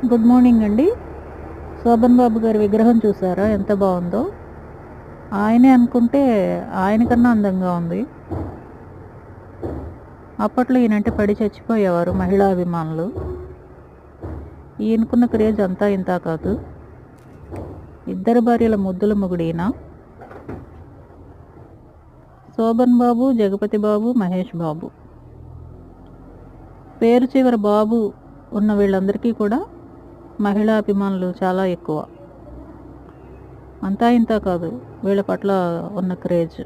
Good morning అండి. శోభన్ బాబు గారి విగ్రహం చూసారా ఎంత బాగుందో? ఆయనే అనుకుంటే ఆయన కన్నా అందంగా ఉంది. అప్పట్లో ఈయనంటే పడి చచ్చిపోయేవారు మహిళా అభిమానులు. ఈయనకున్న క్రేజ్ అంతా ఇంతా కాదు. ఇద్దరు భార్యల ముద్దుల మొగుడీన. శోభన్ బాబు, జగపతి బాబు, మహేష్ బాబు. పేరు చివర బాబు ఉన్న వీళ్ళందరికీ కూడా మహిళా అభిమానులు చాలా ఎక్కువ. అంతా ఇంతా కాదు వీళ్ళ పట్ల ఉన్న క్రేజ్.